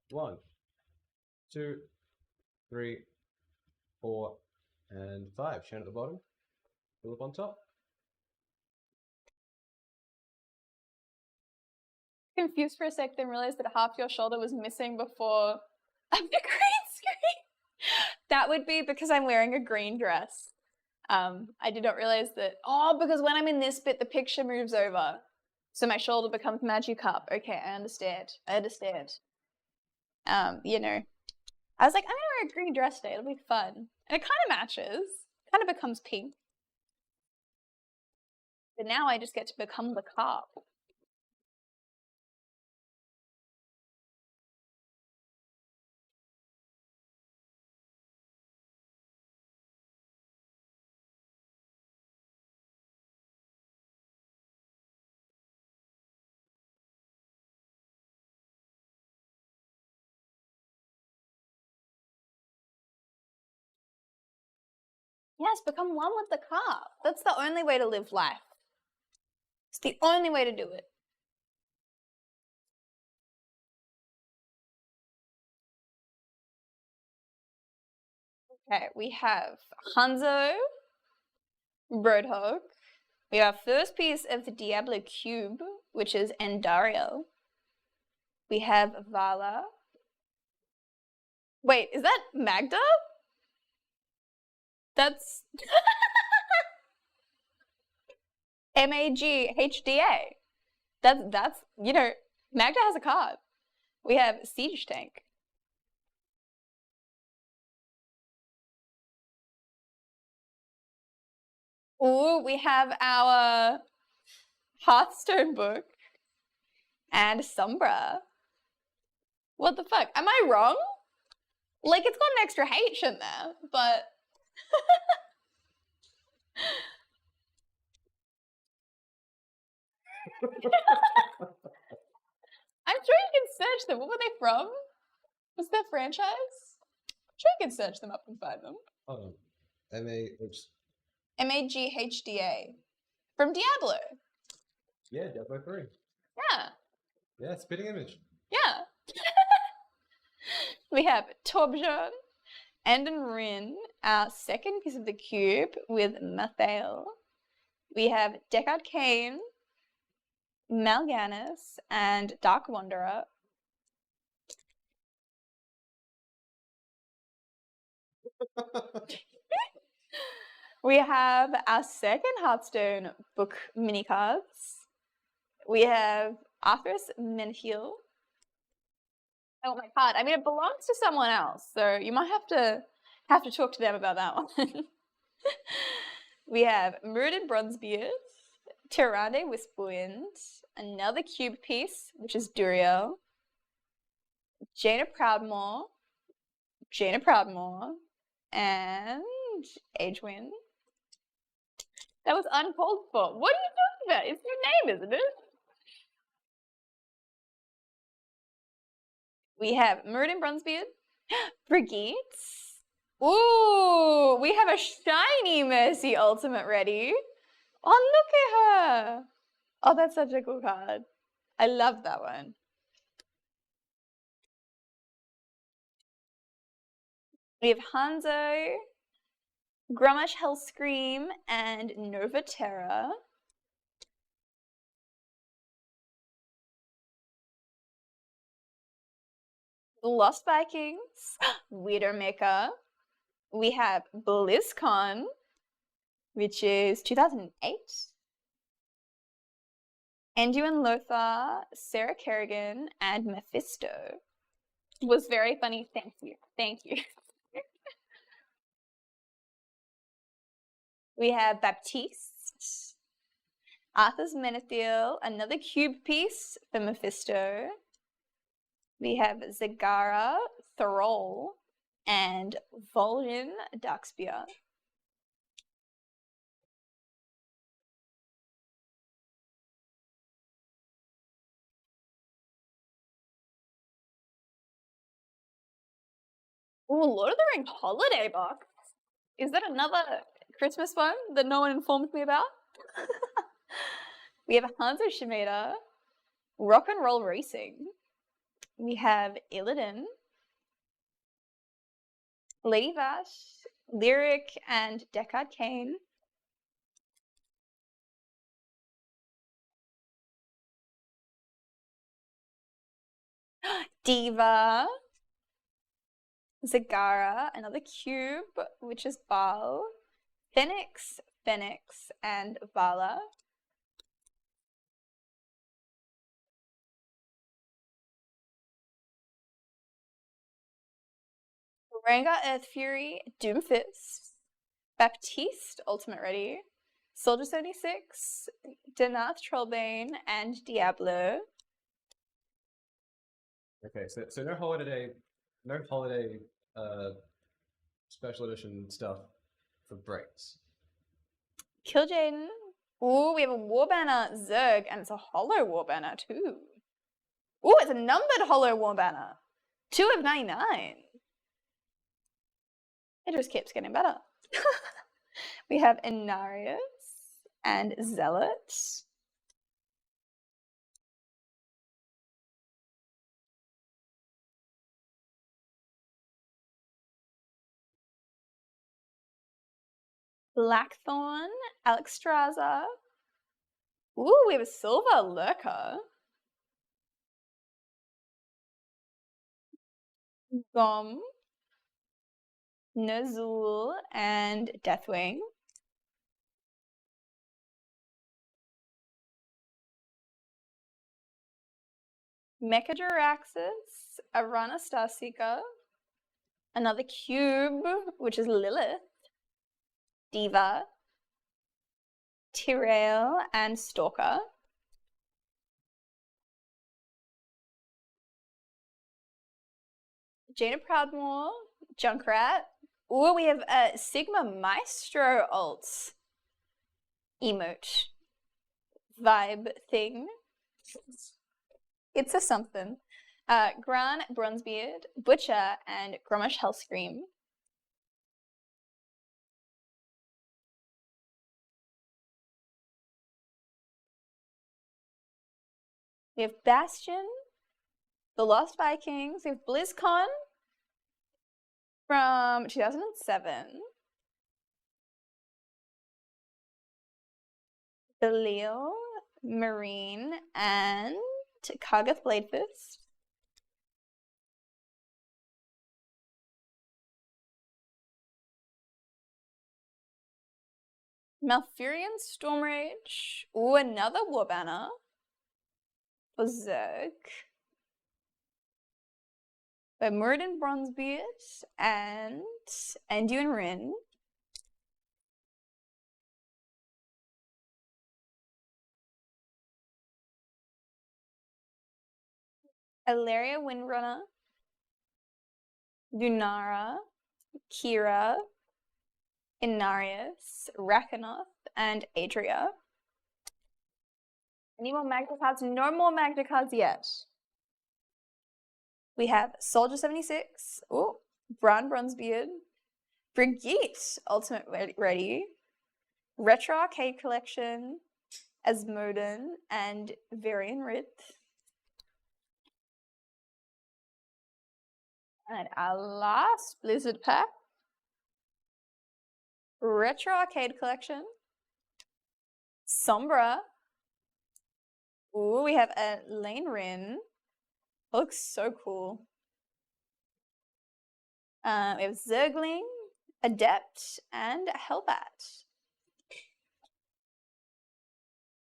1, 2, 3, 4, and 5. Shannon at the bottom. Philip on top. Confused for a sec, then realized that half your shoulder was missing before the green screen. That would be because I'm wearing a green dress. I did not realize that. Oh, because when I'm in this bit, the picture moves over. So my shoulder becomes Magikarp. Okay, I understand. You know, I was like, I'm gonna wear a green dress today. It'll be fun. And it kind of matches. Kind of becomes pink. But now I just get to become the carp. Yes, become one with the carp. That's the only way to live life. It's the only way to do it. Okay, we have Hanzo, Roadhog. We have first piece of the Diablo Cube, which is Endario. We have Vala. Wait, is that Magda? That's MAGHDA. That's you know, Magda has a card. We have Siege Tank. Ooh, we have our Hearthstone book and Sombra. What the fuck? Am I wrong? Like, it's got an extra H in there, but... I'm sure you can search them. What were they from? Was their franchise? I'm sure you can search them up and find them. Oh, M-A-H... MAGHDA. From Diablo. Yeah, Diablo 3. Yeah. Yeah, spitting image. Yeah. We have Torbjorn, Enden Rin, our second piece of the cube with Mathael. We have Deckard Cain, Mal'Ganis, and Dark Wanderer. We have our second Hearthstone book mini cards. We have Arthas Menethil. Oh, my card. I mean, it belongs to someone else, so you might have to talk to them about that one. We have Muradin Bronzebeard, Tyrande Wispwind, another cube piece, which is Duriel, Jaina Proudmoore, and Agewind. That was uncalled for. What are you talking about? It's your name, isn't it? We have Muradin Bronzebeard, Brigitte. Ooh, we have a shiny Mercy Ultimate ready. Oh, look at her. Oh, that's such a cool card. I love that one. We have Hanzo, Grommash Hellscream, and Nova Terra. Lost Vikings, Widowmaker. We have BlizzCon, which is 2008. Anduin Lothar, Sarah Kerrigan, and Mephisto. It was very funny. Thank you. Thank you. We have Baptiste, Arthas Menethil, another cube piece for Mephisto. We have Zagara, Thrall, and Vol'jin Darkspear. Ooh, Lord of the Rings holiday box. Is that another Christmas one that no one informed me about? We have Hanzo Shimada, Rock and Roll Racing, We have Illidan, Lady Vash, Lyric, and Deckard Cain. Diva, Zagara, another cube, which is Baal, Phoenix, and Vala. Rengar, Earth Fury, Doomfist, Baptiste, Ultimate Ready, Soldier 76, Danath, Trollbane, and Diablo. Okay, so no holiday special edition stuff for breaks. Kil'jaeden. Ooh, we have a War Banner Zerg, and it's a holo War Banner too. Ooh, it's a numbered holo War Banner. 2 of 99. It just keeps getting better. We have Inarius and Zealot. Blackthorn, Alexstrasza. Ooh, we have a Silver Lurker. Gom, Nazul, and Deathwing. Mechajaraxxus, Arana Starseeker, another cube, which is Lilith, Diva, Tyrael, and Stalker. Jaina Proudmoore, Junkrat. Ooh, we have a Sigma Maestro alt emote vibe thing. It's a something. Gran, Bronzebeard, Butcher, and Grommash Hellscream. We have Bastion, The Lost Vikings. We have BlizzCon from 2007. Belial, Marine, and Kargath Bladefist. Malfurion Stormrage. Ooh, another War Banner for Zerg. By Muradin Bronzebeard and Anduin Wrynn. Ilaria Windrunner, Lunara, Kira, Inarius, Rakanoth, and Adria. Any more Magna cards? No more Magna cards yet. We have Soldier 76, oh, Bran Bronzebeard, Brigitte, Ultimate Ready, Retro Arcade Collection, Asmodin, and Varian Rith. And our last Blizzard pack, Retro Arcade Collection, Sombra. Ooh, we have a Lane Wrynn. Looks so cool. We have Zergling, Adept, and Hellbat.